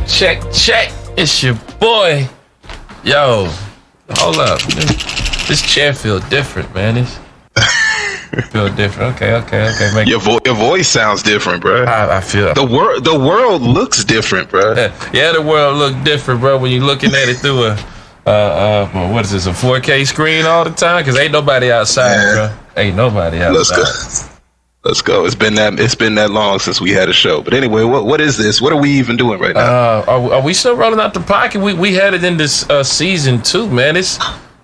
Check. It's your boy. Yo, hold up. This chair feel different, man. Feel different. Okay. Your voice sounds different, bro. I feel the world looks different, bro. Yeah, the world look different, bro. When you're looking at it through what is this, a 4K screen all the time? Because ain't nobody outside, bro. Ain't nobody outside. Let's go. It's been that long since we had a show. But anyway, what is this? What are we even doing right now? Are we still rolling out the pocket? We headed into season 2, man.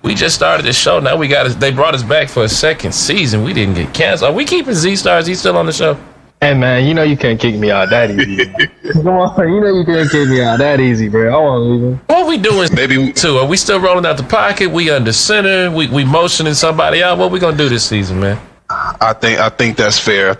We just started the show. Now they brought us back for a second season. We didn't get canceled. Are we keeping Z-Star? Is he still on the show? Hey, man, you know you can't kick me out that easy. Come on, you know you can't kick me out that easy, bro. I want to leave him. What we doing too? Are we still rolling out the pocket? We under center? We motioning somebody out? What we going to do this season, man? I think that's fair.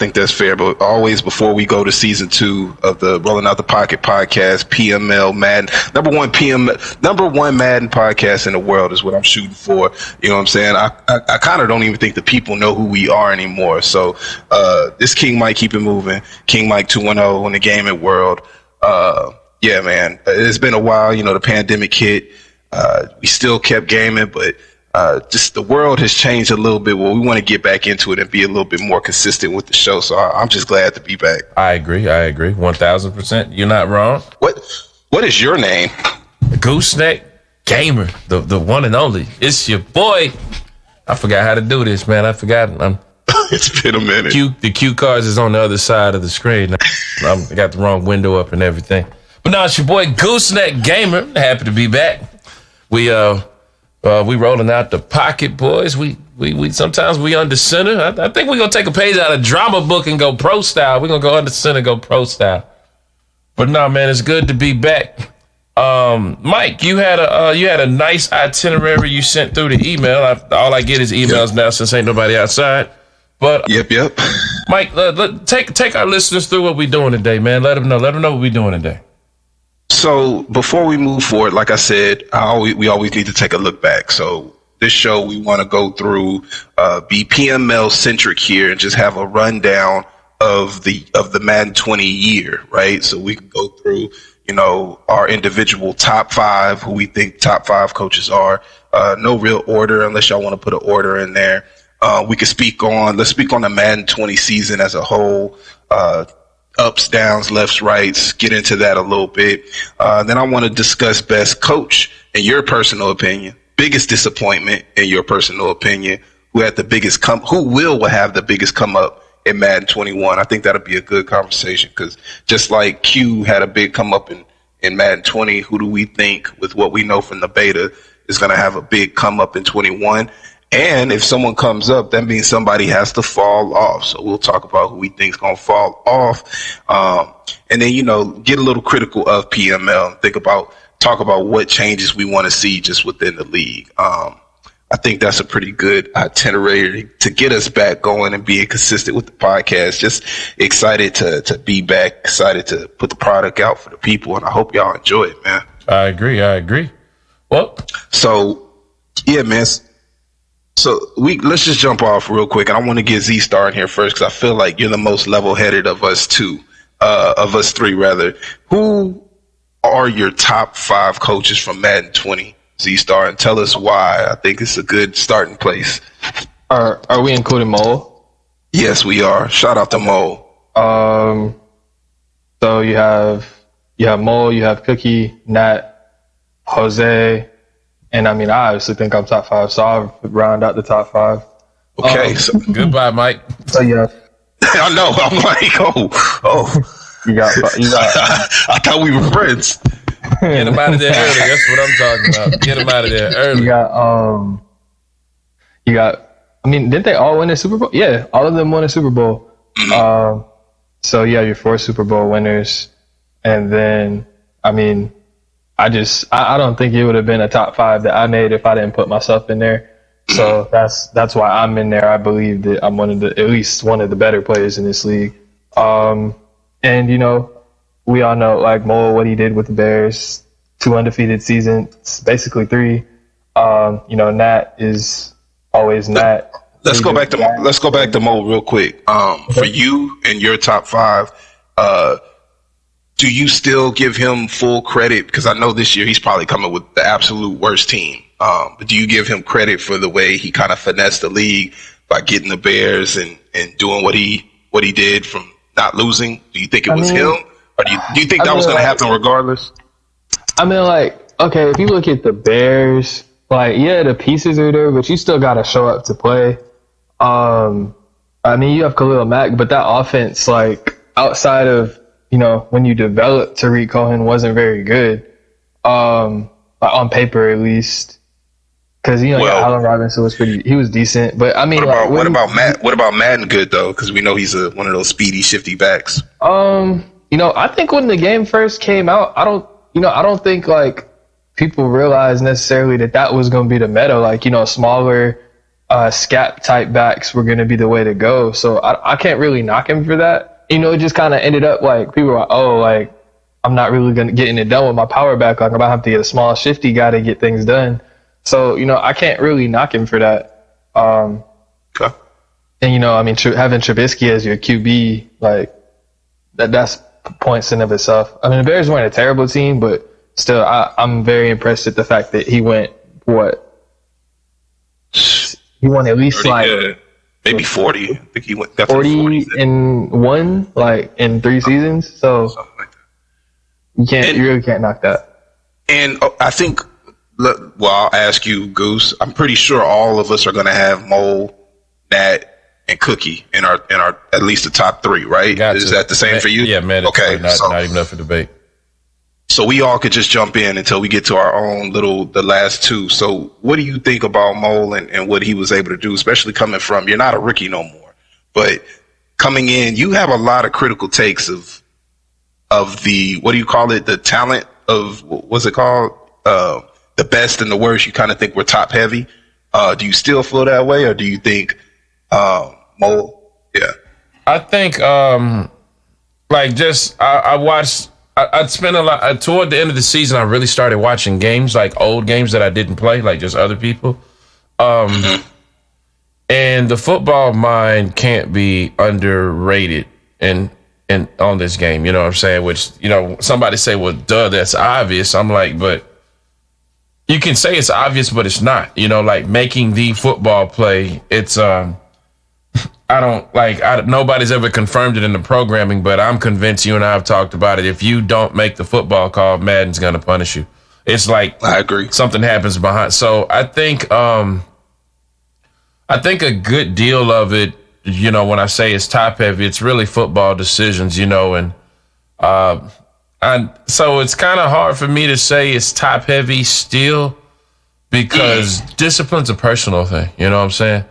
But always before we go to season 2 of the Rolling Out the Pocket podcast, PML Madden, number one Madden podcast in the world is what I'm shooting for. You know what I'm saying? I kind of don't even think the people know who we are anymore. So this King Mike, keep it moving. King Mike 210 in the gaming world. Yeah, man, it's been a while. You know, the pandemic hit. We still kept gaming, but just the world has changed a little bit. Well, we want to get back into it and be a little bit more consistent with the show. So I'm just glad to be back. I agree. 1000%. You're not wrong. What is your name? GOOSENECKxGAMER, the one and only. It's your boy. I forgot how to do this, man. I forgot. It's been a minute. The cue cards is on the other side of the screen. I got the wrong window up and everything. But now it's your boy GOOSENECKxGAMER. Happy to be back. We rolling out the pocket, boys. We sometimes we under center. I think we're gonna take a page out of drama book and go pro style. We're gonna go under center, go pro style. But no, man, it's good to be back. Mike, you had a nice itinerary you sent through the email. All I get is emails now since ain't nobody outside. But yep. Mike, take our listeners through what we doing today, man. Let them know what we doing today. So before we move forward, like I said, we always need to take a look back. So this show, we want to go through, be PML centric here and just have a rundown of the Madden 20 year, right? So we can go through, you know, our individual top 5, who we think top 5 coaches are. No real order unless y'all want to put an order in there. Let's speak on the Madden 20 season as a whole. Ups, downs, lefts, rights, get into that a little bit. Then I want to discuss best coach in your personal opinion, biggest disappointment in your personal opinion, who will have the biggest come up in Madden 21. I think that'll be a good conversation because just like Q had a big come up in Madden 20, who do we think, with what we know from the beta, is going to have a big come up in 21? And if someone comes up, that means somebody has to fall off. So we'll talk about who we think is going to fall off. And then, you know, get a little critical of PML and talk about what changes we want to see just within the league. I think that's a pretty good itinerary to get us back going and being consistent with the podcast. Just excited to be back, excited to put the product out for the people. And I hope y'all enjoy it, man. I agree. Well, so yeah, man. So let's just jump off real quick, and I want to get Z-Star in here first because I feel like you're the most level-headed of us three rather. Who are your top 5 coaches from Madden 20, Z-Star, and tell us why? I think it's a good starting place. Are we including Mole? Yes, we are. Shout out to Mole. So you have Mole, you have Cookie, Nat, Jose. And I mean, I obviously think I'm top 5, so I'll round out the top 5. Okay, so goodbye, Mike. So yeah, I know. I'm like, oh, you got. I thought we were friends. Get him out of there early. That's what I'm talking about. Get him out of there early. You got. I mean, didn't they all win the Super Bowl? Yeah, all of them won a Super Bowl. So yeah, your 4 Super Bowl winners, and then I mean. I don't think it would have been a top 5 that I made if I didn't put myself in there. So that's why I'm in there. I believe that I'm at least one of the better players in this league. And you know, we all know like Mole, what he did with the Bears, 2 undefeated seasons, basically 3. You know, Nat is always Nat. Let's go back to Mole real quick. For you and your top 5, do you still give him full credit? Because I know this year he's probably coming with the absolute worst team. But do you give him credit for the way he kind of finessed the league by getting the Bears and doing what he did from not losing? Do you think it was him? Or do you think that was going to happen regardless? I mean, like, okay, if you look at the Bears, like, yeah, the pieces are there, but you still got to show up to play. I mean, you have Khalil Mack, but that offense, like, outside of, you know, when you developed Tariq Cohen, wasn't very good, on paper at least. Because, you know, Allen Robinson he was decent. But, I mean, what about Madden good, though? Because we know he's one of those speedy, shifty backs. You know, I think when the game first came out, I don't think, like, people realized necessarily that was going to be the meta. Like, you know, smaller, scat type backs were going to be the way to go. So I can't really knock him for that. You know, it just kind of ended up like people were like, oh, like, I'm not really going to getting it done with my power back. Like, I'm going to have to get a small, shifty guy to get things done. So, you know, I can't really knock him for that. Okay. And, you know, I mean, having Trubisky as your QB, like, that's points in of itself. I mean, the Bears weren't a terrible team, but still, I'm very impressed at the fact that he went, he won at least like maybe 40. I think he went 40 in one, like in 3 seasons. So like you really can't knock that. And I think, well, I'll ask you, Goose. I'm pretty sure all of us are going to have Mole, Nat, and Cookie in our at least the top 3, right? Is that the same for you? Yeah, man. Okay, not even up for debate. So we all could just jump in until we get to our own the last 2. So what do you think about Mole and what he was able to do, especially coming from, you're not a rookie no more, but coming in, you have a lot of critical takes of the, what do you call it? The talent of, what's it called? The best and the worst. You kind of think we're top heavy. Do you still feel that way, or do you think Mole? Yeah, I think I watched. I'd spent a lot toward the end of the season. I really started watching games, like old games that I didn't play, like just other people. And the football mind can't be underrated in on this game. You know what I'm saying? Which, you know, somebody say, well, duh, that's obvious. I'm like, but you can say it's obvious, but it's not. You know, like making the football play. It's nobody's ever confirmed it in the programming, but I'm convinced, you and I have talked about it. If you don't make the football call, Madden's going to punish you. It's like, I agree, something happens behind. So I think a good deal of it, you know, when I say it's top heavy, it's really football decisions, you know, and so it's kind of hard for me to say it's top heavy still, because discipline's a personal thing. You know what I'm saying?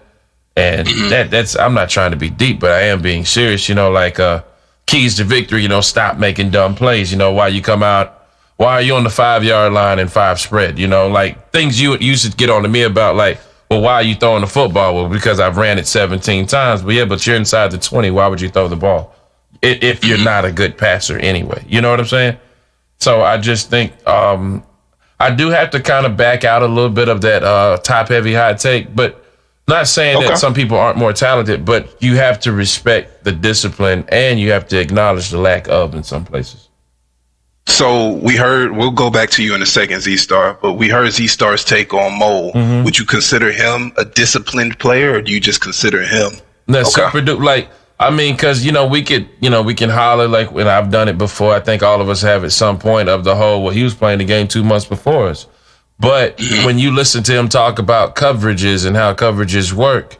And that's, I'm not trying to be deep, but I am being serious, you know, like keys to victory, you know, stop making dumb plays, you know, why are you on the 5-yard line and 5 spread, you know, like things you used to get on to me about, like, well, why are you throwing the football? Well, because I've ran it 17 times. But yeah, but you're inside the 20. Why would you throw the ball if you're not a good passer anyway? You know what I'm saying? So I just think I do have to kind of back out a little bit of that top heavy high take, but not saying that some people aren't more talented, but you have to respect the discipline and you have to acknowledge the lack of in some places. So we'll go back to you in a second, Z-Star, but we heard Z-Star's take on Mole. Mm-hmm. Would you consider him a disciplined player, or do you just consider him? Super duper. Like, I mean, because, you know, we can holler, like, when I've done it before. I think all of us have at some point of the whole, well, he was playing the game 2 months before us. But when you listen to him talk about coverages and how coverages work,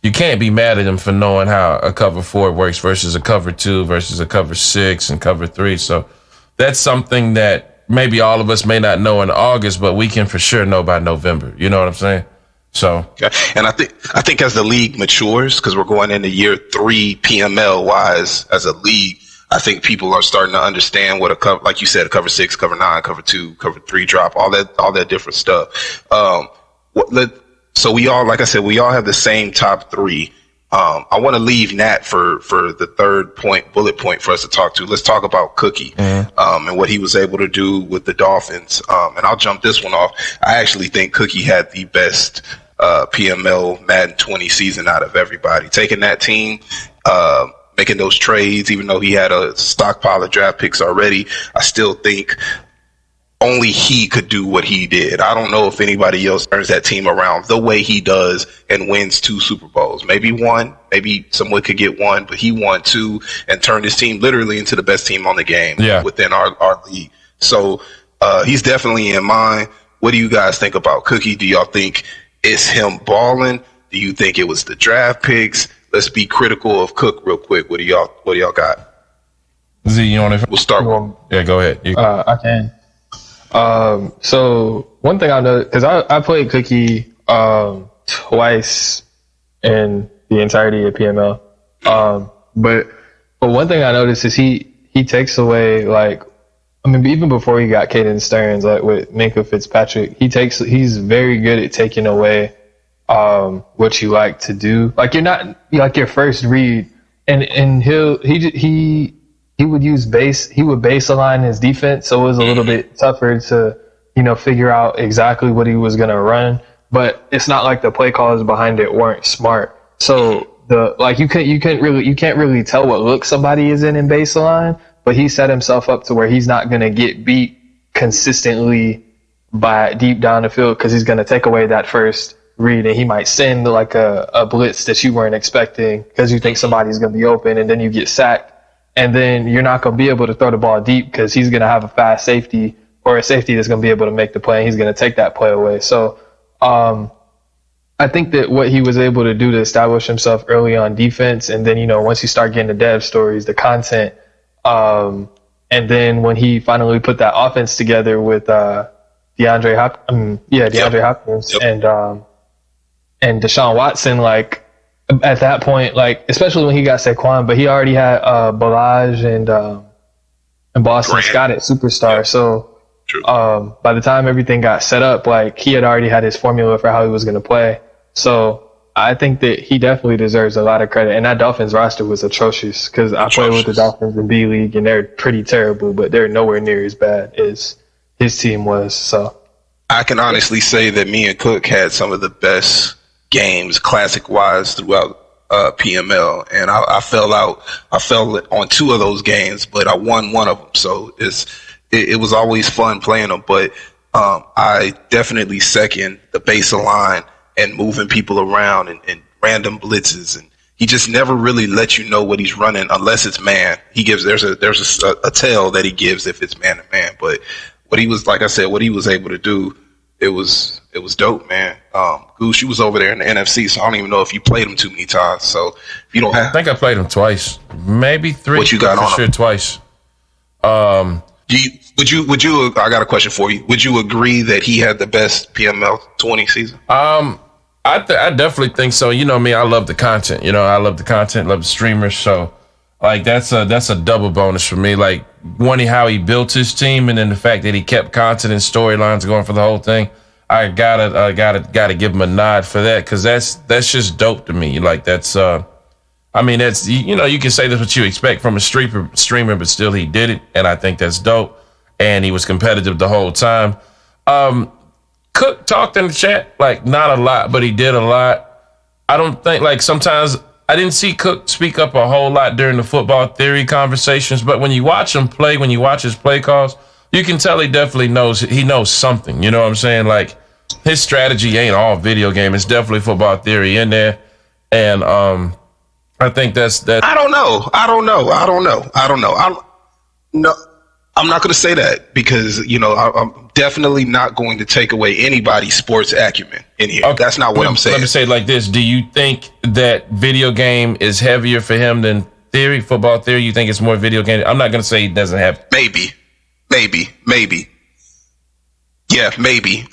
you can't be mad at him for knowing how a cover 4 works versus a cover 2 versus a cover 6 and cover 3. So that's something that maybe all of us may not know in August, but we can for sure know by November. You know what I'm saying? So, and I think as the league matures, because we're going into year 3 PML wise as a league, I think people are starting to understand what a cover, like you said, a cover 6, cover 9, cover 2, cover 3 drop, all that different stuff. So we all, like I said, we all have the same top 3. I want to leave Nat for the third bullet point for us to talk to. Let's talk about Cookie, and what he was able to do with the Dolphins. And I'll jump this one off. I actually think Cookie had the best PML Madden 20 season out of everybody. Taking that team, making those trades, even though he had a stockpile of draft picks already. I still think only he could do what he did. I don't know if anybody else turns that team around the way he does and wins 2 Super Bowls. Maybe one, maybe someone could get one, but he won 2 and turned his team literally into the best team on the game within our league. So he's definitely in mine. What do you guys think about Cookie? Do y'all think it's him balling? Do you think it was the draft picks? Let's be critical of Cook real quick. What do y'all got? Z, you want to? We'll start. Yeah, go ahead. I can. So one thing I know, because I played Cookie twice in the entirety of PML. But one thing I noticed is he takes away, like, I mean, even before he got Caden Stearns, like with Minkah Fitzpatrick, he's very good at taking away what you like to do. Like, you're not like your first read, and he would use he would baseline his defense, so it was a little bit tougher to, figure out exactly what he was gonna run. But it's not like the play calls behind it weren't smart. So you can't really tell what look somebody is in baseline, but he set himself up to where he's not gonna get beat consistently by deep down the field, because he's gonna take away that first read, and he might send like a blitz that you weren't expecting because you think somebody's gonna be open, and then you get sacked. And then you're not going to be able to throw the ball deep because he's going to have a fast safety or a safety that's going to be able to make the play, and he's going to take that play away. So I think that what he was able to do to establish himself early on defense, and then, once you start getting the dev stories, the content, and then when he finally put that offense together with DeAndre Hopkins and Deshaun Watson, like, at that point, like, especially when he got Saquon, but he already had Balaj and Boston Scott at superstar. Yeah. So by the time everything got set up, like, he had already had his formula for how he was going to play. So I think that he definitely deserves a lot of credit. And that Dolphins roster was atrocious, because I played with the Dolphins in B League, and they're pretty terrible, but they're nowhere near as bad as his team was. So I can honestly say that me and Cook had some of the best games classic wise throughout PML, and I fell on 2 of those games, but I won one of them. So it was always fun playing them. But I definitely second the baseline and moving people around and random blitzes, and he just never really lets you know what he's running unless it's man. There's a tell that he gives if it's man to man. But what he was able to do, it was dope, man. Goose, you was over there in the NFC, so I don't even know if you played him too many times. So if you don't have, I think I played him twice, maybe 3. What you got for on sure? him? Twice. Would you? I got a question for you. Would you agree that he had the best PML 20 season? I definitely think so. You know me, I love the content. I love the content, love the streamers. So, like, that's a double bonus for me. Like, one, how he built his team, and then the fact that he kept content and storylines going for the whole thing. I gotta give him a nod for that, because that's just dope to me. Like, that's that's, you can say that's what you expect from a streamer, but still he did it, and I think that's dope. And he was competitive the whole time. Cook talked in the chat, like, not a lot, but he did a lot. I don't think, like, sometimes I didn't see Cook speak up a whole lot during the football theory conversations, but when you watch him play, when you watch his play calls, you can tell he definitely knows something. You know what I'm saying? Like, his strategy ain't all video game. It's definitely football theory in there. And I think that's that. I don't know. I'm not going to say that, because, I'm definitely not going to take away anybody's sports acumen in here. Okay. That's not what I'm saying. Let me say it like this. Do you think that video game is heavier for him than theory, football theory? You think it's more video game? I'm not going to say he doesn't have. Maybe. Yeah, maybe.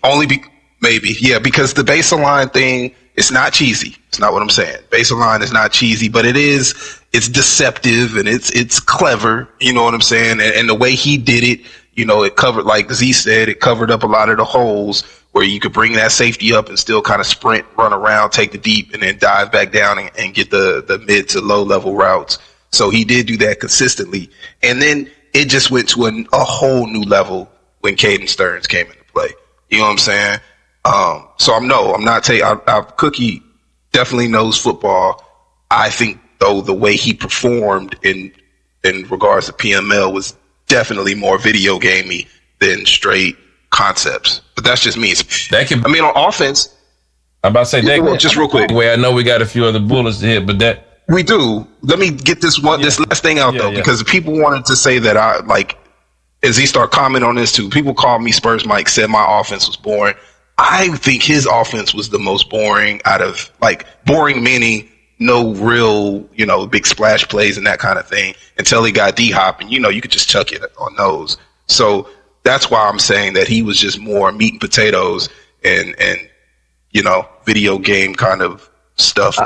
Maybe. Yeah, because the baseline thing, it's not cheesy. It's not what I'm saying. Baseline is not cheesy, but it's deceptive, and it's clever. You know what I'm saying? And the way he did it, it covered, like Z said, it covered up a lot of the holes where you could bring that safety up and still kind of sprint, run around, take the deep, and then dive back down and get the mid to low level routes. So he did do that consistently. And then it just went to a whole new level when Caden Stearns came into play. You know what I'm saying? So I'm not Cookie definitely knows football. I think though the way he performed in regards to PML was definitely more video gamey than straight concepts. But that's just me. On offense, I'm about to say that. Well, just real quick. I know we got a few other bullets to hit, but that we do. Let me get this last thing out though, because people wanted to say that I like. As he started commenting on this too, people called me Spurs Mike, said my offense was boring. I think his offense was the most boring out of, like, boring meaning no real, big splash plays and that kind of thing until he got D-Hop, and, you could just chuck it on those. So that's why I'm saying that he was just more meat and potatoes and video game kind of stuff.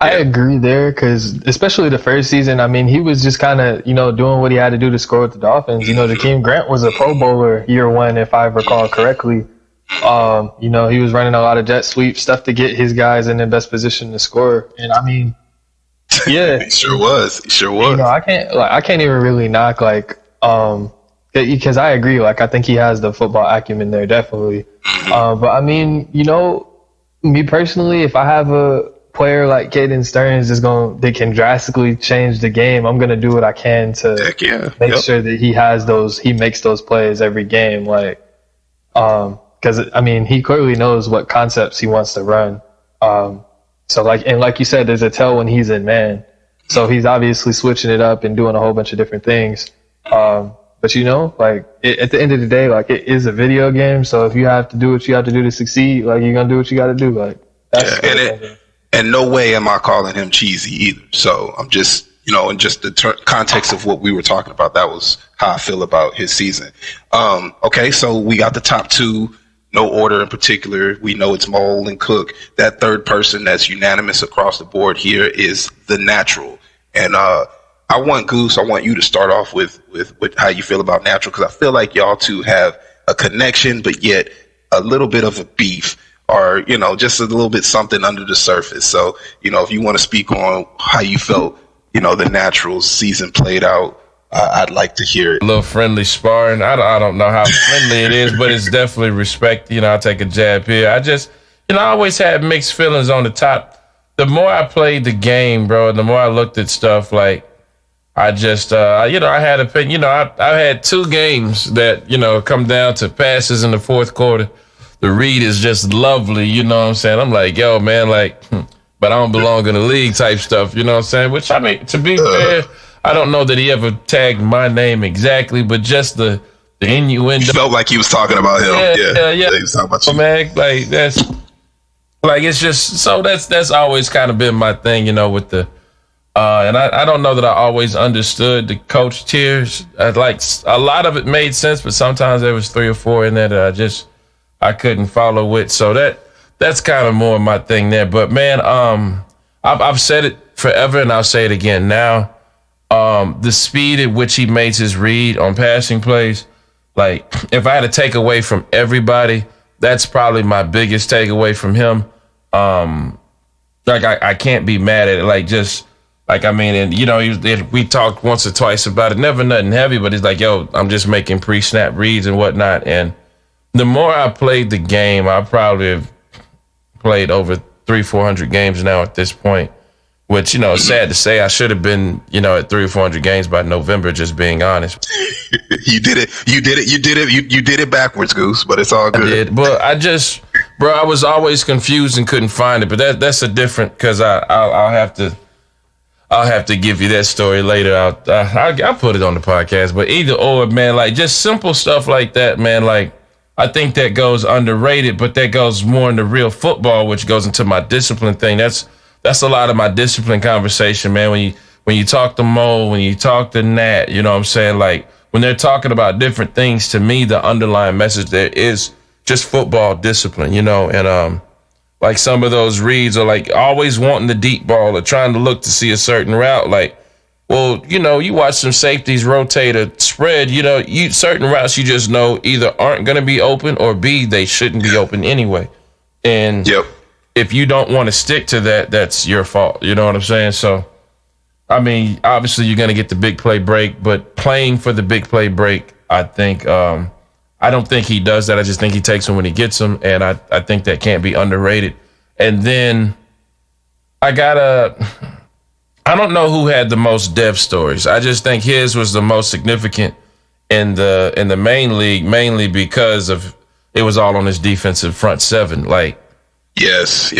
I agree there, because especially the first season, I mean, he was just kind of, doing what he had to do to score with the Dolphins. Jakeem Grant was a Pro Bowler year one, if I recall correctly. He was running a lot of jet sweep stuff to get his guys in the best position to score. And I mean, yeah, he sure was. I can't even really knock because I agree. Like, I think he has the football acumen there, definitely. But I mean, me personally, if I have a player like Caden Stearns they can drastically change the game, I'm gonna do what I can to make sure that he makes those plays every game. Like, because I mean, he clearly knows what concepts he wants to run. So like you said, there's a tell when he's in man. So he's obviously switching it up and doing a whole bunch of different things. But at the end of the day, like, it is a video game. So if you have to do what you have to do to succeed, like, you're gonna do what you got to do. Like, and no way am I calling him cheesy either. So I'm just, in just the context of what we were talking about, that was how I feel about his season. Okay, so we got the top two, no order in particular. We know it's Mole and Cook. That third person that's unanimous across the board here is the Natural. And I want you to start off with how you feel about Natural, because I feel like y'all two have a connection, but yet a little bit of a beef. Or, just a little bit something under the surface. So, if you want to speak on how you felt, the Naturals season played out, I'd like to hear it. A little friendly sparring. I don't know how friendly it is, but it's definitely respect. I'll take a jab here. I just, I always had mixed feelings on the top. The more I played the game, bro, the more I looked at stuff, like, I just, I had opinion. I had two games that, come down to passes in the fourth quarter. The read is just lovely, you know what I'm saying? I'm like, yo, man, but I don't belong in the league type stuff, you know what I'm saying? Which, I mean, to be fair, I don't know that he ever tagged my name exactly, but just the innuendo. Felt like he was talking about him. Yeah. He was talking about you. Man, it's just, so that's always kind of been my thing, with the, and I don't know that I always understood the coach tiers. A lot of it made sense, but sometimes there was 3 or 4 in there that I couldn't follow with. So that's kind of more my thing there. But man, I've said it forever and I'll say it again now. The speed at which he makes his read on passing plays, like, if I had to take away from everybody, that's probably my biggest takeaway from him. I can't be mad at it. And we talked once or twice about it, never nothing heavy, but he's like, yo, I'm just making pre-snap reads and whatnot. And the more I played the game, I probably have played over 300-400 games now at this point, which, is sad to say. I should have been, at 300 or 400 games by November, just being honest. You did it backwards, Goose, but it's all good. I did, but I was always confused and couldn't find it, but that's a different, because I'll have to give you that story later. I'll put it on the podcast, but either or, man, just simple stuff like that, man, I think that goes underrated, but that goes more into real football, which goes into my discipline thing. That's a lot of my discipline conversation, man. When you talk to Mo, when you talk to Nat, you know what I'm saying? When they're talking about different things, to me, the underlying message there is just football discipline, and some of those reads are always wanting the deep ball or trying to look to see a certain route. Well, you watch some safeties rotate a spread, certain routes you just know either aren't going to be open or B, they shouldn't be open anyway. And if you don't want to stick to that, that's your fault. You know what I'm saying? So, I mean, obviously you're going to get the big play break, but playing for the big play break, I think, I don't think he does that. I just think he takes them when he gets them. And I think that can't be underrated. And then I I don't know who had the most dev stories. I just think his was the most significant in the main league, mainly because of it was all on his defensive front seven. Like, yes.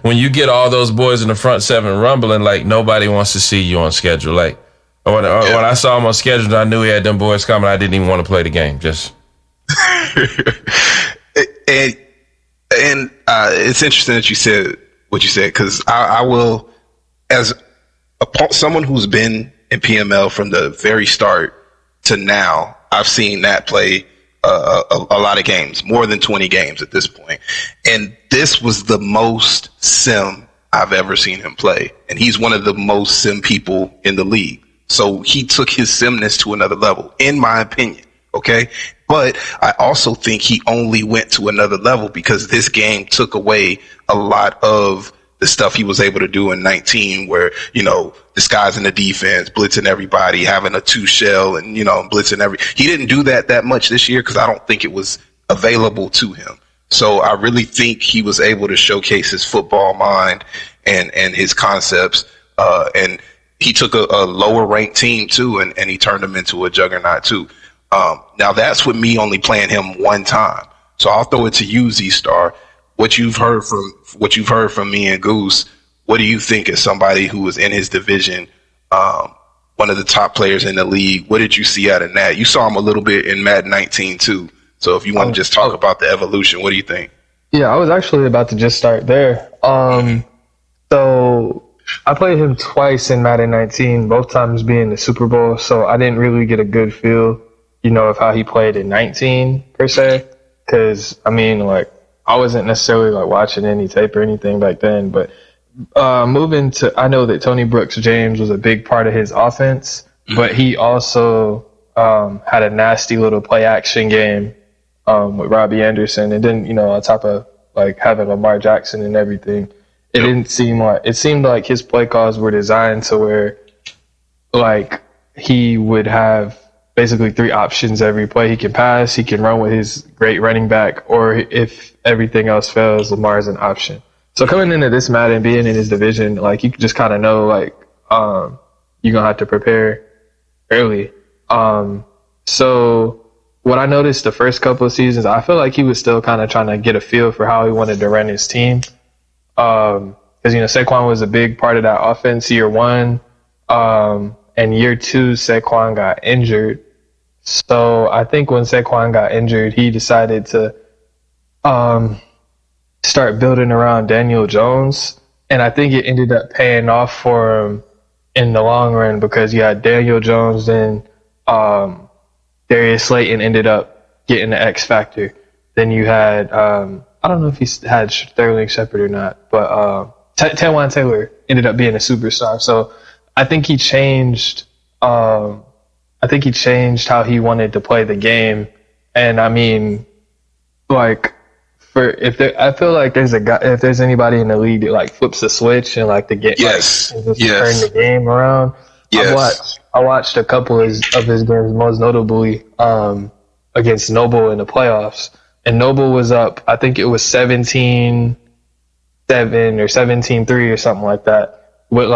when you get all those boys in the front seven rumbling, like nobody wants to see you on schedule. Like when I saw him on schedule, I knew he had them boys coming. I didn't even want to play the game. Just and it's interesting that you said what you said, because I will, as someone who's been in PML from the very start to now, I've seen that play a lot of games, more than 20 games at this point. And this was the most sim I've ever seen him play. And he's one of the most sim people in the league. So he took his simness to another level, in my opinion. Okay. But I also think he only went to another level because this game took away a lot of the stuff he was able to do in 19, where, disguising the defense, blitzing everybody, having a 2-shell and, blitzing he didn't do that much this year because I don't think it was available to him. So I really think he was able to showcase his football mind and his concepts. And he took a lower ranked team too, and he turned them into a juggernaut too. Now that's with me only playing him one time. So I'll throw it to you, Z-Star. What you've heard from me and Goose, what do you think as somebody who was in his division, one of the top players in the league? What did you see out of that? You saw him a little bit in Madden 19 too. So if you want to just talk about the evolution, what do you think? Yeah, I was actually about to just start there. So I played him twice in Madden 19, both times being the Super Bowl. So I didn't really get a good feel, of how he played in 19 per se. Because I wasn't necessarily watching any tape or anything back then, but moving to, I know that Tony Brooks James was a big part of his offense, but he also had a nasty little play action game with Robbie Anderson, and then on top of having Lamar Jackson and everything, it seemed like his play calls were designed to where he would have basically 3 options every play. He can pass, he can run with his great running back, or if everything else fails, Lamar is an option. So coming into this Madden, being in his division, you just kind of know, you're going to have to prepare early. So what I noticed the first couple of seasons, I feel like he was still kind of trying to get a feel for how he wanted to run his team. Because, Saquon was a big part of that offense year 1. And year 2, Saquon got injured. So I think when Saquon got injured, he decided to start building around Daniel Jones. And I think it ended up paying off for him in the long run, because you had Daniel Jones, then Darius Slayton ended up getting the X Factor. Then you had, I don't know if he had Sterling Shepard or not, but Taywan Taylor ended up being a superstar. So I think he changed how he wanted to play the game. And I feel like there's a guy, if there's anybody in the league that flips the switch and to get turn the game around. Yes. I watched a couple of his games, most notably against Noble in the playoffs. And Noble was up, I think it was 17-7 or 17-3 or something like that, with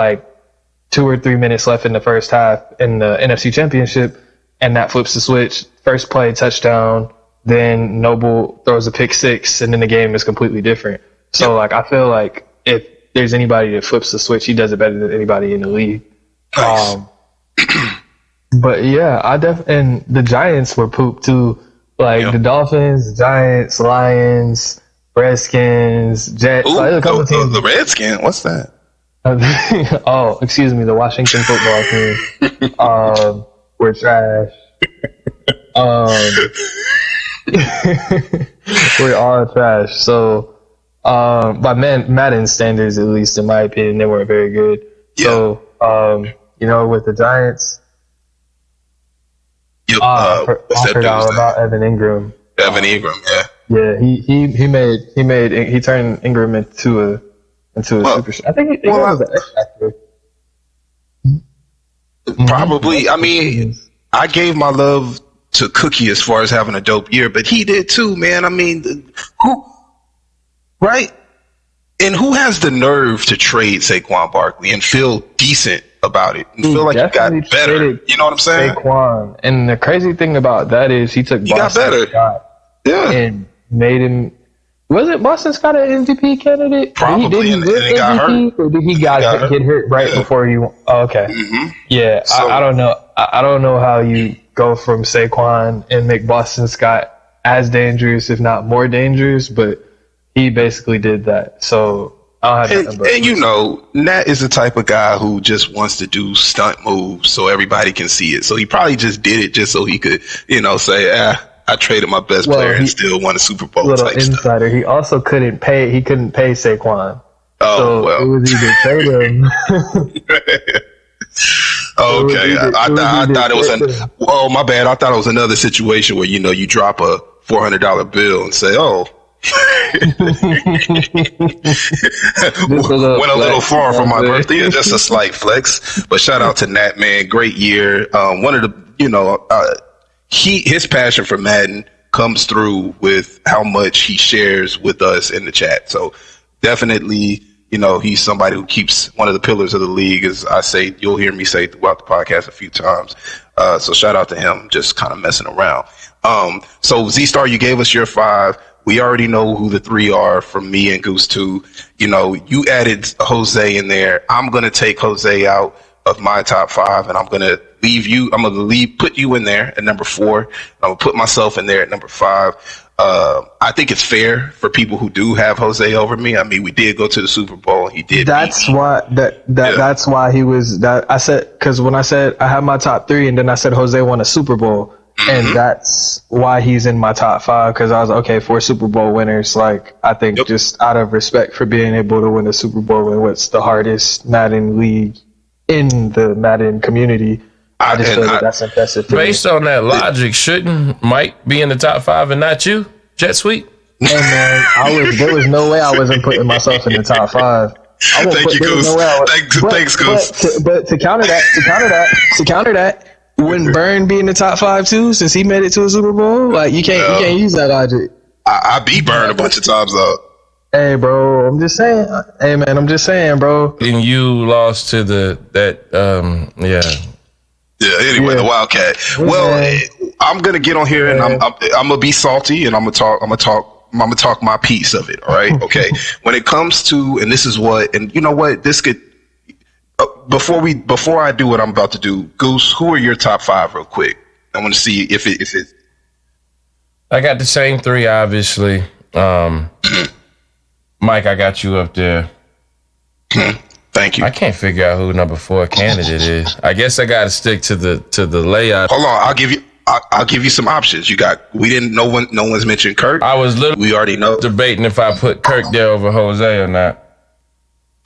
2 or 3 minutes left in the first half in the NFC Championship, and that flips the switch. First play, touchdown, then Noble throws a pick 6, and then the game is completely different. So, I feel like if there's anybody that flips the switch, he does it better than anybody in the league. Nice. But yeah, and the Giants were pooped too. The Dolphins, Giants, Lions, Redskins, Jets. Ooh, a couple teams. The Redskins, what's that? Oh, excuse me, the Washington football team. We're trash. We're all trash. So, by Madden standards, at least in my opinion, they weren't very good. Yeah. So, with the Giants, I forgot about Evan Ingram. Evan Ingram, yeah. Yeah, he turned Ingram into a superstar. I think he was the X Factor. Probably. I gave my love to Cookie as far as having a dope year, but he did too, man. Right? And who has the nerve to trade Saquon Barkley and feel decent about it and feel like he got better? You know what I'm saying? Saquon. And the crazy thing about that is he took Boston Scott and made him. Was it Boston Scott an MVP candidate? Probably. Did he got hurt? Or did he get hurt right before he? Oh, okay. Mm-hmm. Yeah, so, I don't know. I don't know how you go from Saquon and make Boston Scott as dangerous, if not more dangerous, but he basically did that. So I don't have and you know, Nat is the type of guy who just wants to do stunt moves so everybody can see it. So he probably just did it just so he could, you know, say, I traded my best player and still won a Super Bowl. Little insider. He also couldn't pay Saquon. Oh, so well. It was either trade him. Okay. I thought it was oh, my bad. I thought it was another situation where, you know, you drop a $400 bill and say, oh, went a little far for my birthday. Yeah, just a slight flex. But shout out to Nat, man. Great year. One of the, you know, his passion for Madden comes through with how much he shares with us in the chat. So definitely, you know, he's somebody who keeps one of the pillars of the league, as I say, you'll hear me say throughout the podcast a few times. So shout out to him, just kind of messing around. So Z-Star, you gave us your 5. We already know who the 3 are from me and Goose 2. You know, you added Jose in there. I'm going to take Jose out of my top 5, and I'm going to leave you. I'm going to put you in there at number 4. I'm going to put myself in there at number 5. I think it's fair for people who do have Jose over me. I mean, we did go to the Super Bowl. He did. That's why that's why he was that. I said, because when I said I have my top 3, and then I said Jose won a Super Bowl. And that's why he's in my top 5, because I was okay, 4 Super Bowl winners. Like, I think just out of respect for being able to win a Super Bowl in what's the hardest Madden league in the Madden community, I just feel that's impressive. Based on that logic, shouldn't Mike be in the top 5 and not you, Jet Sweet? Hey man, there was no way I wasn't putting myself in the top 5. Thank you, Goose. Thanks, Goose. But to counter that. Wouldn't Burn be in the top 5 too, since he made it to a Super Bowl? Like you can't use that logic. I beat Burn a bunch of times though. Hey bro, I'm just saying. Hey man, I'm just saying, bro. And you lost to the Anyway, the Wildcat. Well, I'm gonna get on here and I'm gonna be salty and I'm gonna talk my piece of it. All right, okay. When it comes to, and this is what, and you know what, this could. Before I do what I'm about to do, Goose, who are your top 5 real quick? I want to see if it's. I got the same 3, obviously. Mike, I got you up there. Thank you. I can't figure out who number 4 candidate is. I guess I got to stick to the layout. Hold on, I'll give you some options. No one's mentioned Kirk. I was literally we already know debating if I put Kirk there over Jose or not.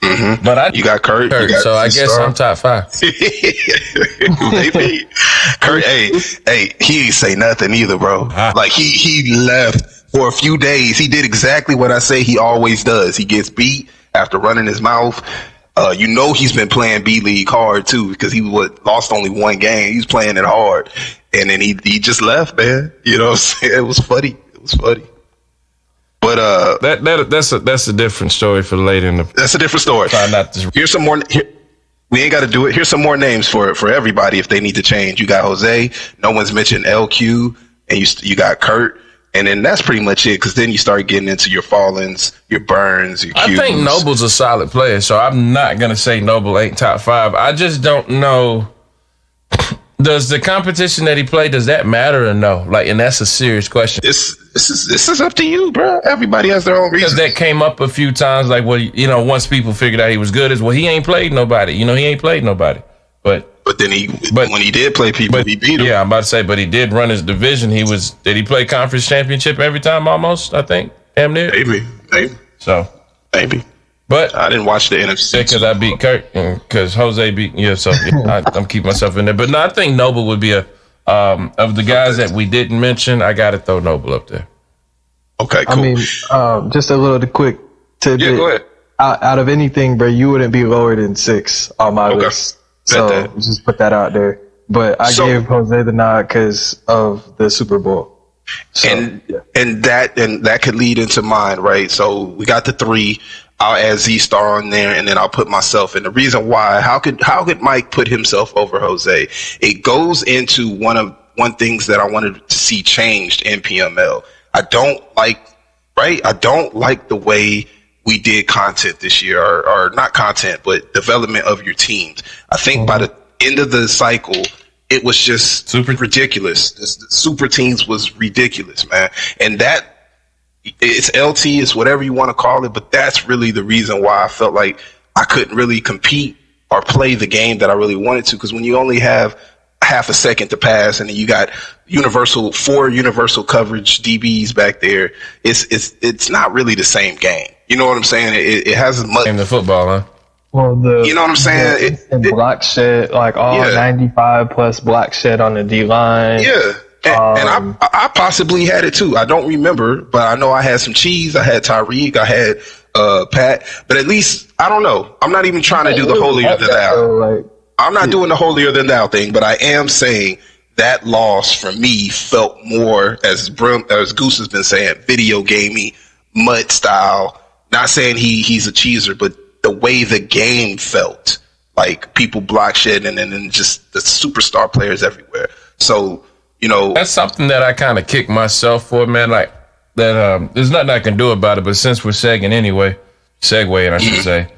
Mm-hmm. But you got Kurt, so I guess I'm top 5. Maybe Kurt, hey, he ain't say nothing either, bro. Like he left for a few days. He did exactly what I say he always does. He gets beat after running his mouth. You know he's been playing B League hard too, because he lost only 1 game. He's playing it hard, and then he just left, man. You know what I'm saying? It was funny. But that's a different story for later in the. That's a different story. Here's some more. We ain't got to do it. Here's some more names for everybody if they need to change. You got Jose. No one's mentioned LQ, and you got Kurt, and then that's pretty much it. Because then you start getting into your Fallens, your Burns, your Qs. I think Noble's a solid player, so I'm not gonna say Noble ain't top 5. I just don't know. Does the competition that he played, does that matter or no? Like, and that's a serious question. This is up to you, bro. Everybody has their own reasons. Because that came up a few times. Like, well, you know, once people figured out he was good, he ain't played nobody. You know, he ain't played nobody. But then when he did play people, he beat them. Yeah, I'm about to say, but he did run his division. Did he play conference championship every time almost? I think damn near. Maybe. So maybe. But I didn't watch the NFC. Because I beat Kirk and because Jose beat so I'm keeping myself in there. But no, I think Noble would be of the guys that we didn't mention. I got to throw Noble up there. Okay, cool. I mean, just a little quick tidbit. Yeah, go ahead. Out of anything, bro, you wouldn't be lower than 6 on my list. So just put that out there. But I gave Jose the nod because of the Super Bowl. So, and that could lead into mine, right? So we got the 3. I'll add Z-Star on there, and then I'll put myself in. The reason why, how could Mike put himself over Jose? It goes into one things that I wanted to see changed in PML. I don't like the way we did content this year, or not content, but development of your teams. I think by the end of the cycle, it was just ridiculous. The super teams was ridiculous, man. And that, it's LT, it's whatever you want to call it, but that's really the reason why I felt like I couldn't really compete or play the game that I really wanted to. Because when you only have half a second to pass, and then you got 4 universal coverage DBs back there, it's not really the same game. You know what I'm saying? It has as much in the football, huh? Well, you know what I'm saying? Block shed, like all 95 plus block shed on the D line. Yeah. And I possibly had it too. I don't remember, but I know I had some cheese. I had Tyreek. I had Pat. But at least, I don't know. I'm not even trying to do the holier than thou. I'm not doing the holier than thou thing, but I am saying that loss for me felt more, as Goose has been saying, video gamey, mud style. Not saying he's a cheeser, but the way the game felt, like people block shit and then just the superstar players everywhere. So, you know, that's something that I kind of kick myself for, man. Like that, there's nothing I can do about it. But since we're segueing, I should say,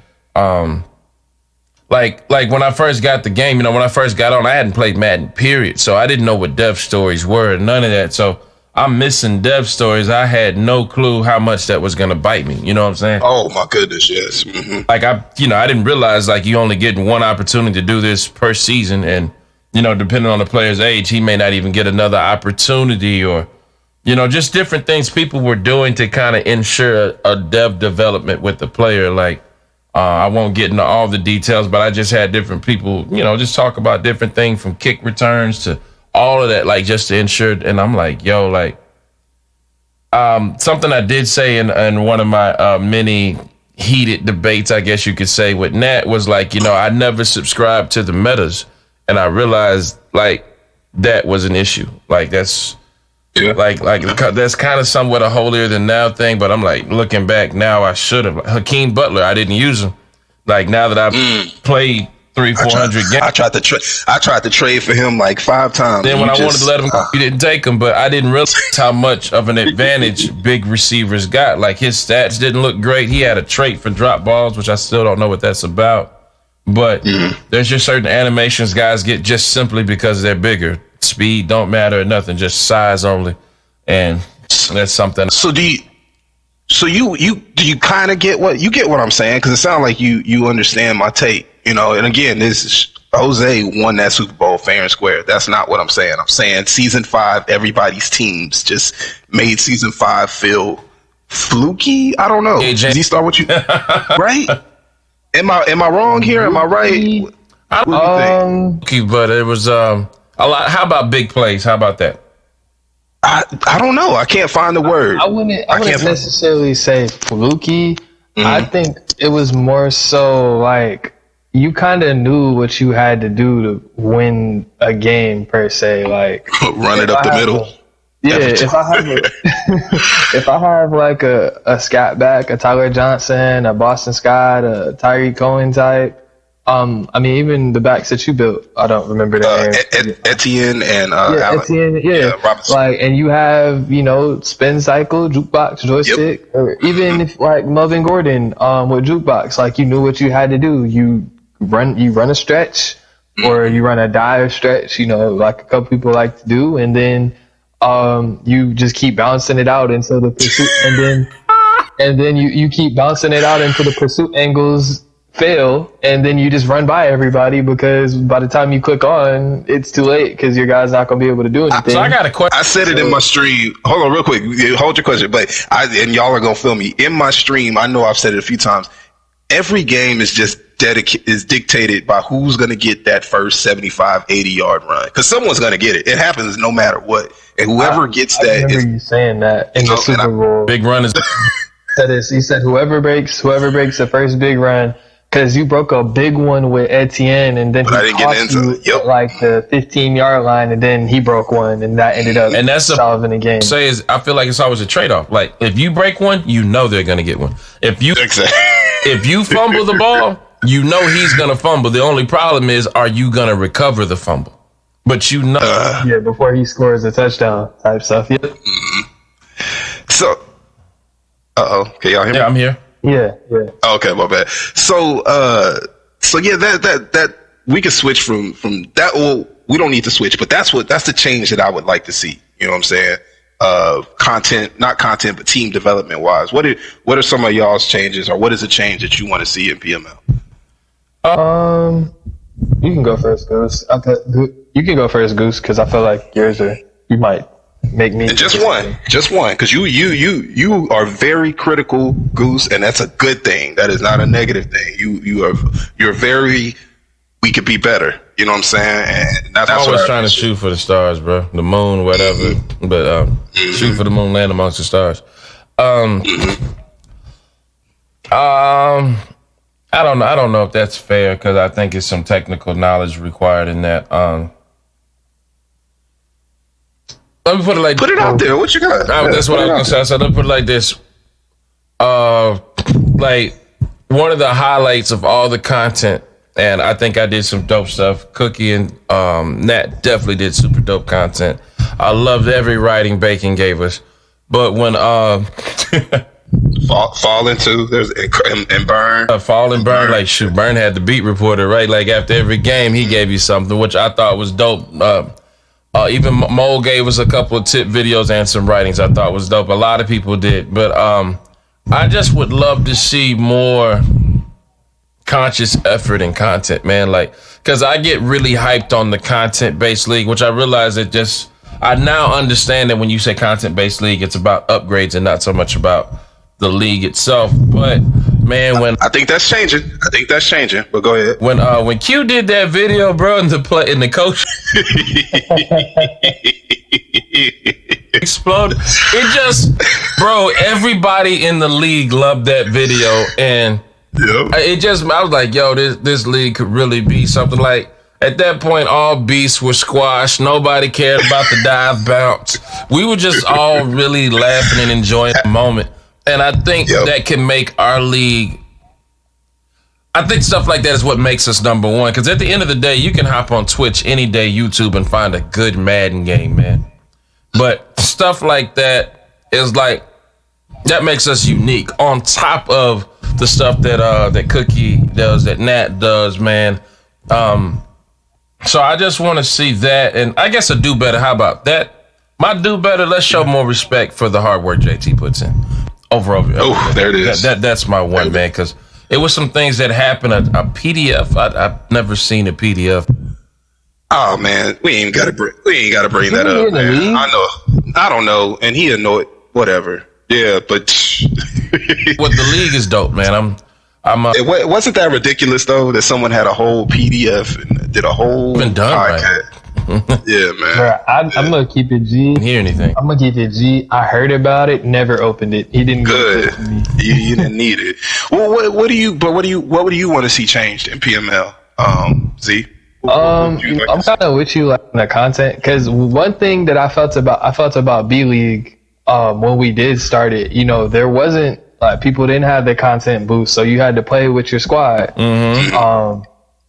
like when I first got the game, when I first got on, I hadn't played Madden, period. So I didn't know what dev stories were, none of that. So I'm missing dev stories. I had no clue how much that was gonna bite me. You know what I'm saying? Oh my goodness, yes. Mm-hmm. Like I didn't realize like you only getting one opportunity to do this per season, and depending on the player's age, he may not even get another opportunity, or, just different things people were doing to kind of ensure a dev development with the player. Like, I won't get into all the details, but I just had different people, just talk about different things from kick returns to all of that, like just to ensure. And I'm like, something I did say in one of my many heated debates, I guess you could say, with Nat was like, I never subscribed to the metas. And I realized like that was an issue. Like that's like that's kind of somewhat a holier than thou thing. But I'm like, looking back now, I should have. Hakeem Butler, I didn't use him. Like now that I've played 300-400 games, I tried to trade for him like 5 times. Then when I wanted to let him go, you didn't take him. But I didn't realize how much of an advantage big receivers got. Like his stats didn't look great. He had a trait for drop balls, which I still don't know what that's about. But there's just certain animations guys get just simply because they're bigger. Speed don't matter or nothing, just size only. And that's something. So do you kind of get what I'm saying? Because it sounds like you understand my take, And again, this is Jose won that Super Bowl fair and square. That's not what I'm saying. I'm saying season 5, everybody's teams just made season 5 feel fluky. I don't know. Does he start with you? Right? Am I wrong here? Am I right? What do you think? But it was a lot. How about big plays? How about that? I don't know. I can't find the word. I wouldn't necessarily say fluky. I think it was more so like you kind of knew what you had to do to win a game per se. Like run it up the middle. If I have like a scat back, a Tyler Johnson, a Boston Scott, a Tyree Cohen type. Even the backs that you built, I don't remember their names. Etienne and Etienne, Robinson. Like, and you have spin cycle, jukebox, joystick, or even if like Melvin Gordon with jukebox, like you knew what you had to do. You run a stretch, or you run a dive stretch. Like a couple people like to do, and then. You just keep bouncing it out until the pursuit, and then you keep bouncing it out until the pursuit angles fail, and then you just run by everybody because by the time you click on, it's too late because your guy's not gonna be able to do anything. So I got a question. I said it in my stream. Hold on, real quick. Hold your question, and y'all are gonna feel me in my stream. I know I've said it a few times. Every game is just dictated by who's going to get that first 75, 80-yard run. Because someone's going to get it. It happens no matter what. And whoever gets that. I remember you saying that in the Super Bowl. Big run is. He said whoever breaks the first big run because you broke a big one with Etienne, and then he caught you at like the 15-yard line, and then he broke one, and that ended up solving the game. I feel like it's always a trade-off. Like, if you break one, you know they're going to get one. If you fumble the ball, you know he's going to fumble. The only problem is, are you going to recover the fumble? But you know. Before he scores a touchdown type stuff. Yeah. So, can y'all hear me? Yeah, I'm here. Yeah. Okay, my bad. So yeah, that we can switch from that. Well, we don't need to switch, but that's the change that I would like to see. You know what I'm saying? Not content, but team development wise. What are some of y'all's changes, or what is a change that you want to see in PML? You can go first, Goose. You can go first, Goose, because I feel like you might make me. And just one, because you are very critical, Goose, and that's a good thing. That is not a negative thing. You're very. We could be better. You know what I'm saying? And that's always trying to shoot for the stars, bro. The moon, whatever. But shoot for the moon, land amongst the stars. I don't know. I don't know if that's fair, because I think it's some technical knowledge required in that. Let me put it like put it out there. What you got? That's what I was gonna say. So let me put it like this. Like, one of the highlights of all the content, and I think I did some dope stuff. Cookie and Nat definitely did super dope content. I loved every writing Bacon gave us. But when Fall into there's and Burn. Fall and Burn, like, shoot, Burn had the beat reporter, right? Like, after every game, he gave you something, which I thought was dope. Even Mole gave us a couple of tip videos and some writings I thought was dope. A lot of people did. But I just would love to see more conscious effort and content, man. Like, because I get really hyped on the content-based league, which I realize I now understand that when you say content-based league, it's about upgrades and not so much about the league itself. But man, when I think that's changing. But go ahead. When Q did that video, bro, in the coach exploded. It just, bro, everybody in the league loved that video, and I was like, yo, this league could really be something. Like, at that point, all beasts were squashed. Nobody cared about the dive bounce. We were just all really laughing and enjoying the moment. And I think that can make our league. I think stuff like that is what makes us number one. Because at the end of the day, you can hop on Twitch any day, YouTube, and find a good Madden game, man. But stuff like that is like, that makes us unique. On top of the stuff that Cookie does, that Nat does, man. So I just want to see that, and I guess a do better. How about that? My do better. Let's show more respect for the hard work JT puts in. Over. Oh, there it is. That's my one, man, because it was some things that happened. A PDF. I've never seen a PDF. Oh man, we ain't got to bring that up, man. I don't know, and he annoyed. Whatever. Yeah, but what the league is dope, man. It wasn't that ridiculous though that someone had a whole PDF and did a whole podcast. Right. Yeah, man. Bro, I'm gonna keep it G. Didn't hear anything. I'm gonna keep it G. I heard about it, never opened it. He didn't. Good. You didn't need it. Well, what would you want to see changed in PML? Z. I'm kind of with you like on the content, because one thing that I felt about B League when we did start it, there wasn't like people didn't have the content boost, so you had to play with your squad. Mm-hmm.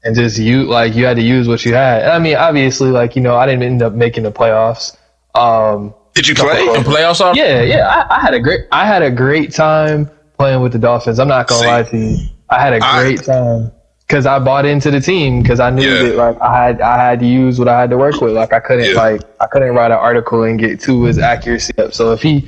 And just you had to use what you had. And I mean, obviously, I didn't end up making the playoffs. Did you play in playoffs? Yeah. I had a great time playing with the Dolphins. I'm not gonna lie to you. I had a great time because I bought into the team, because I knew that I had to use what I had to work with. Like, I couldn't write an article and get to his accuracy up. So if he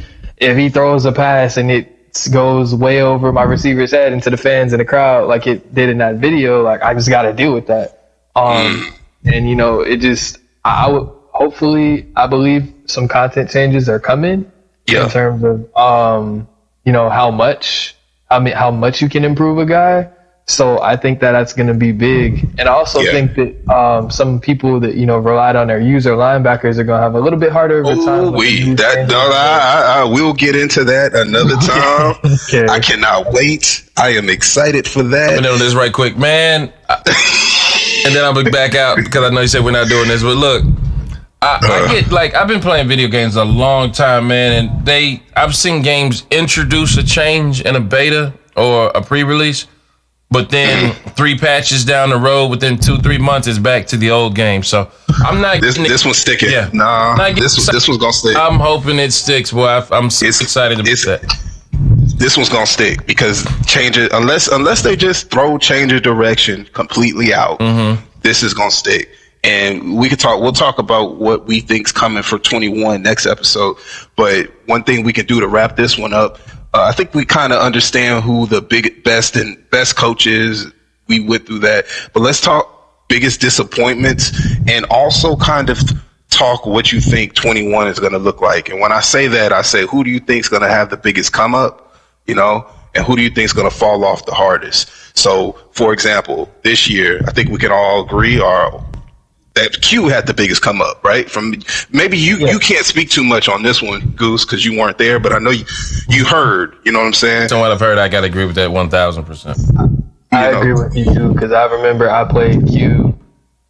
throws a pass and it goes way over my receiver's head into the fans in the crowd, like it did in that video, I just got to deal with that. And it just, I would hopefully, I believe some content changes are coming in terms of, how much you can improve a guy. So I think that that's going to be big. And I also think that some people that, relied on their user linebackers are going to have a little bit harder of a time. I will get into that another time. Okay. I cannot wait. I am excited for that. I'm going to do this right quick, man. And then I'll be back out because I know you said we're not doing this. But look, I get I've been playing video games a long time, man. And I've seen games introduce a change in a beta or a pre-release. But then 3 patches down the road, within 2-3 months, it's back to the old game. So I'm not. This one's sticking. Yeah. This one's gonna stick. I'm hoping it sticks. Boy, I'm excited about that. This one's gonna stick because change it unless they just throw change of direction completely out. Mm-hmm. This is gonna stick, and we'll talk about what we think's coming for 21 next episode. But one thing we can do to wrap this one up. I think we kind of understand who the best coach is. We went through that, but let's talk biggest disappointments and also kind of talk what you think 21 is going to look like. And when I say that, I say, who do you think is going to have the biggest come up, and who do you think is going to fall off the hardest? So, for example, this year, I think we can all agree that Q had the biggest come up, right? From maybe you can't speak too much on this one, Goose, because you weren't there, but I know you heard. You know what I'm saying? So what I've heard, I gotta agree with that 1,000%. I agree with you too, because I remember I played Q,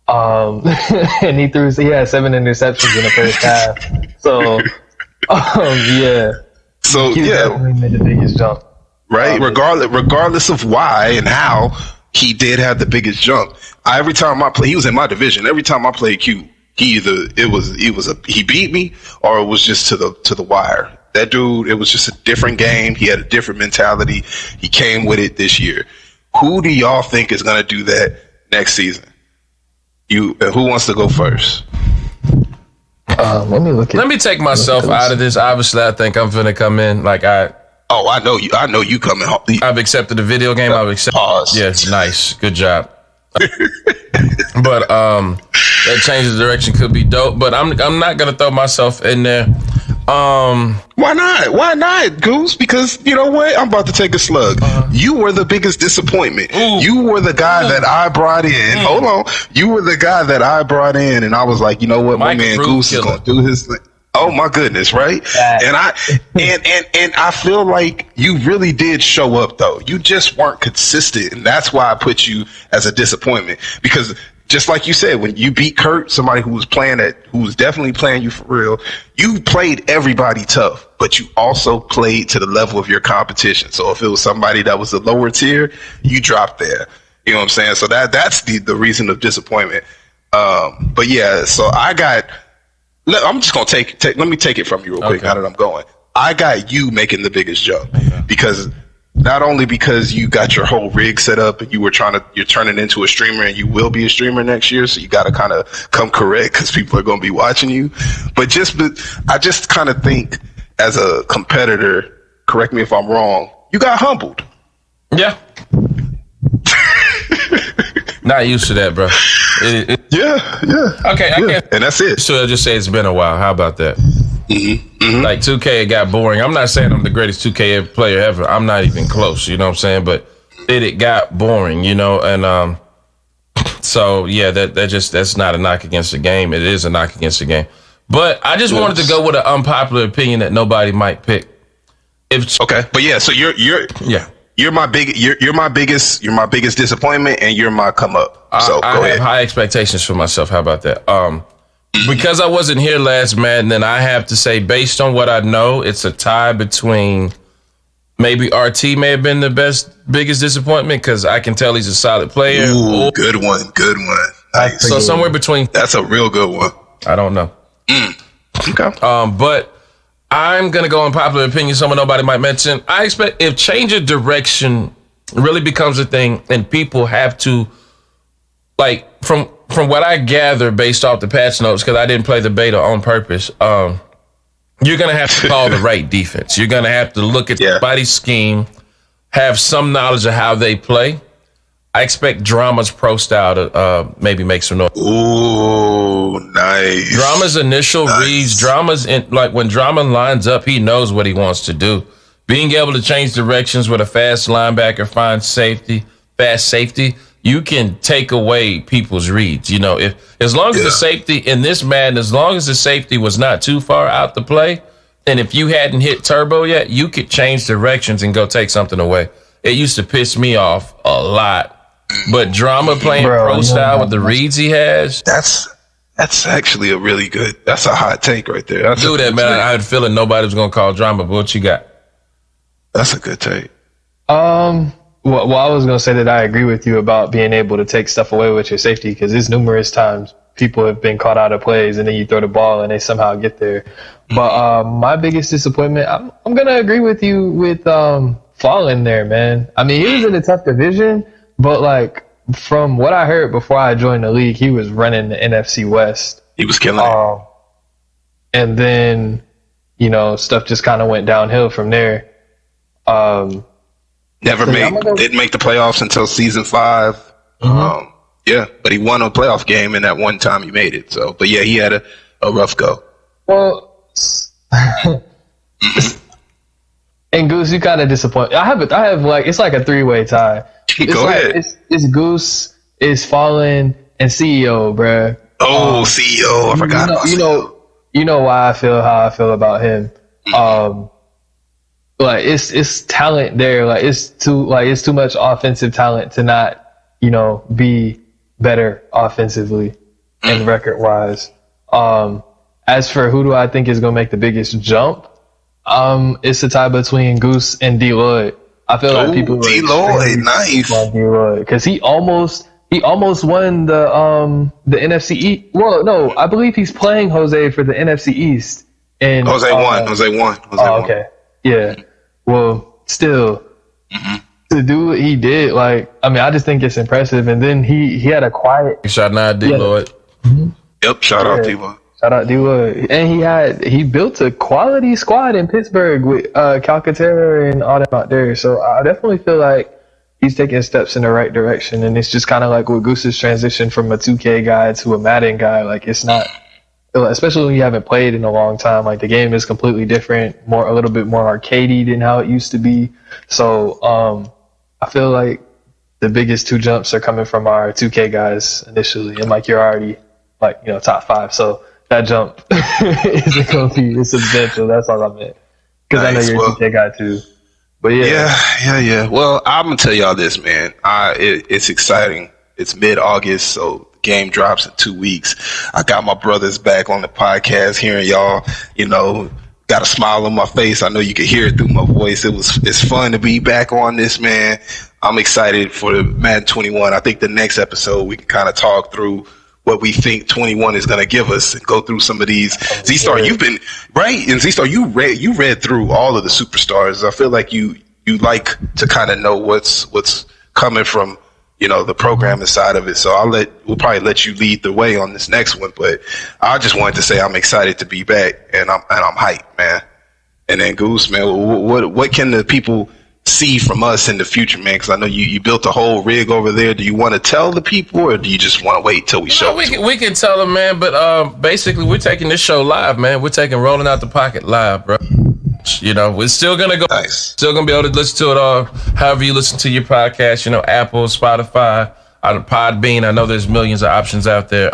and he had 7 interceptions in the first half. So, yeah. So Q definitely made the biggest jump, right? Regardless of why and how. He did have the biggest jump. Every time I play, he was in my division. Every time I played Q, he beat me or it was just to the wire. That dude, it was just a different game. He had a different mentality. He came with it this year. Who do y'all think is going to do that next season? Who wants to go first? Let me take myself out of this. Obviously, I think I'm finna come in Oh, I know you. I know you coming home. I've accepted the video game. I've accepted. Pause. Yes, nice, good job. But that change of direction could be dope. But I'm not gonna throw myself in there. Why not? Why not, Goose? Because you know what? I'm about to take a slug. You were the biggest disappointment. You were the guy that I brought in. Hold on. You were the guy that I brought in, and I was like, you know what, my man Goose is gonna do his thing. Oh my goodness, right? And I feel like you really did show up though. You just weren't consistent, and that's why I put you as a disappointment. Because just like you said, when you beat Kurt, somebody who was definitely playing you for real, you played everybody tough, but you also played to the level of your competition. So if it was somebody that was the lower tier, you dropped there. You know what I'm saying? So that's the reason of disappointment. But yeah, so I'm just gonna let me take it from you real quick. Now that I'm going, I got you making the biggest jump because not only because you got your whole rig set up and you're turning into a streamer and you will be a streamer next year, so you got to kind of come correct because people are gonna be watching you. But I just kind of think as a competitor, correct me if I'm wrong, you got humbled. Yeah. Not used to that, bro. Yeah. Okay, I can't. And that's it. So I'll just say it's been a while. How about that? Mm-hmm. Like 2K, it got boring. I'm not saying I'm the greatest 2K player ever. I'm not even close. You know what I'm saying? But it got boring. And so yeah, that's not a knock against the game. It is a knock against the game. But I just wanted to go with an unpopular opinion that nobody might pick. But yeah, so you're my biggest disappointment, and you're my come up. So I have high expectations for myself. How about that? Because I wasn't here last Madden, then I have to say, based on what I know, it's a tie between maybe RT may have been the biggest disappointment because I can tell he's a solid player. Ooh, good one. Nice. So somewhere between. That's a real good one. I don't know. Okay. But I'm going to go on popular opinion, someone nobody might mention. I expect if change of direction really becomes a thing and people have to, like, from what I gather based off the patch notes, because I didn't play the beta on purpose, you're going to have to call the right defense. You're going to have to look at somebody's scheme, have some knowledge of how they play. I expect Drama's pro style to maybe make some noise. Ooh, nice. Drama's initial reads, when Drama lines up, he knows what he wants to do. Being able to change directions with a fast linebacker, find safety, fast safety, you can take away people's reads. You know, if as long as the safety in this Madden, as long as the safety was not too far out the play, and if you hadn't hit turbo yet, you could change directions and go take something away. It used to piss me off a lot. But Drama playing pro style with the reads he has. That's actually a really good, that's a hot take right there. That's do that, man. I had a feeling nobody was going to call Drama, but what you got? That's a good take. Well, I was going to say that I agree with you about being able to take stuff away with your safety, because there's numerous times people have been caught out of plays and then you throw the ball and they somehow get there. But my biggest disappointment, I'm going to agree with you with Fallen there, man. I mean, he was in a tough division, but like from what I heard before I joined the league, he was running the NFC West. He was killing it. And then, you know, stuff just kind of went downhill from there. Didn't make the playoffs until season 5. Yeah, but he won a playoff game in that one time he made it. So, but yeah, he had a rough go. Well, and Goose, you kind of disappoint. I have like, it's like a 3-way tie. Go ahead. It's Goose, it's Fallen, and CEO, bruh. Oh, CEO, I forgot about CEO. You know why I feel how I feel about him. Like it's talent there. Like it's too much offensive talent to not, you know, be better offensively and record wise. As for who do I think is gonna make the biggest jump, it's a tie between Goose and D Lloyd. I feel like people D Lloyd, nice. D Lloyd, because he almost won the NFC East. Well, no, I believe he's playing Jose for the NFC East. And Jose won. Okay. Yeah. Well, still, to do what he did, like, I mean, I just think it's impressive. And then he had a quiet. Shout out D Lloyd. Yep. Shout out D Lloyd. Shout out D Lloyd. And he built a quality squad in Pittsburgh with Calcaterra and all them out there. So I definitely feel like he's taking steps in the right direction. And it's just kind of like with Goose's transition from a 2K guy to a Madden guy. Like, it's not. Especially when you haven't played in a long time, like the game is completely different, a little bit more arcadey than how it used to be. So I feel like the biggest 2 jumps are coming from our 2K guys initially, and like you're already like, you know, top 5. So that jump isn't going to be substantial. That's all I meant, because I know you're a 2K guy too. But yeah. Well, I'm gonna tell y'all this, man. It's exciting. It's mid-August, so game drops in 2 weeks. I got my brothers back on the podcast, hearing y'all, you know, got a smile on my face. I know you can hear it through my voice. It's fun to be back on this, man. I'm excited for the Madden 21. I think the next episode we can kind of talk through what we think 21 is going to give us and go through some of these. Z-Star, you've been right, and Z-Star, you read through all of the superstars. I feel like you like to kind of know what's coming from, you know, the programming side of it. So we'll probably let you lead the way on this next one. But I just wanted to say I'm excited to be back, and I'm hyped, man. And then Goose, man, what can the people see from us in the future, man? Because I know you built a whole rig over there. Do you want to tell the people, or do you just want to wait till we show? We can tell them, man. But basically, we're taking this show live, man. We're taking Rolling Out the Pocket live, bro. You know, we're still gonna go. Nice. Still gonna be able to listen to it all. However you listen to your podcast, you know, Apple, Spotify, Podbean. I know there's millions of options out there.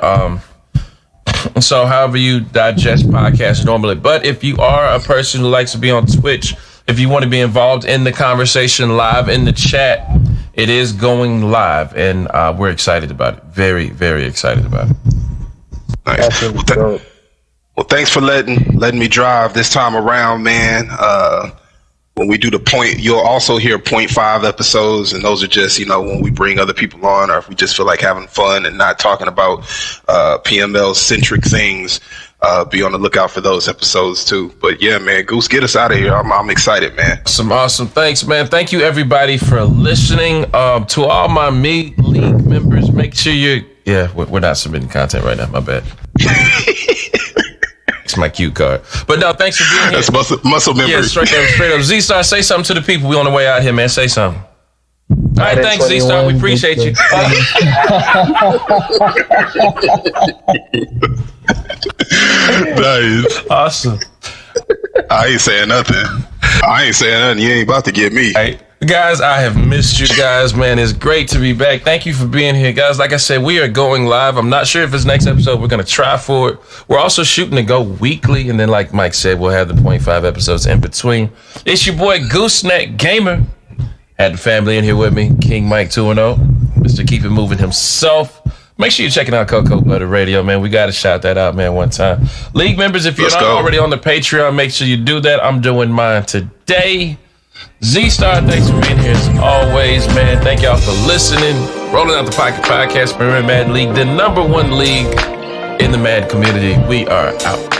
So however you digest podcasts normally. But if you are a person who likes to be on Twitch, if you want to be involved in the conversation live in the chat, it is going live, and we're excited about it. Very, very excited about it. Nice. Well, thanks for letting me drive this time around, man. When we do the point, you'll also hear 0.5 episodes, and those are just, you know, when we bring other people on, or if we just feel like having fun and not talking about PML-centric things. Be on the lookout for those episodes too. But yeah, man, Goose, get us out of here. I'm excited, man. Awesome. Thanks, man. Thank you, everybody, for listening. To all my league members, make sure we're not submitting content right now. My bad. It's my cue card. But no, thanks for being here. That's muscle memory. Yeah, straight up. Z-Star, say something to the people. We on the way out here, man. Say something. All right, thanks, Z-Star. We appreciate you. Nice. Awesome. I ain't saying nothing. You ain't about to get me. Right. Guys, I have missed you guys, man. It's great to be back. Thank you for being here, guys. Like I said, we are going live. I'm not sure if it's next episode. We're going to try for it. We're also shooting to go weekly. And then, like Mike said, we'll have the 0.5 episodes in between. It's your boy, GOOSENECKxGAMER. Had the family in here with me. King Mike 2-0. Mr. Keep It Moving himself. Make sure you're checking out Cocoa Butter Radio, man. We got to shout that out, man, one time. League members, if you're not already on the Patreon, make sure you do that. I'm doing mine today. Z-Star, thanks for being here as always, man. Thank y'all for listening. Rolling Out the Pocket Podcast, Premier Madden League, the #1 league in the Madden community. We are out.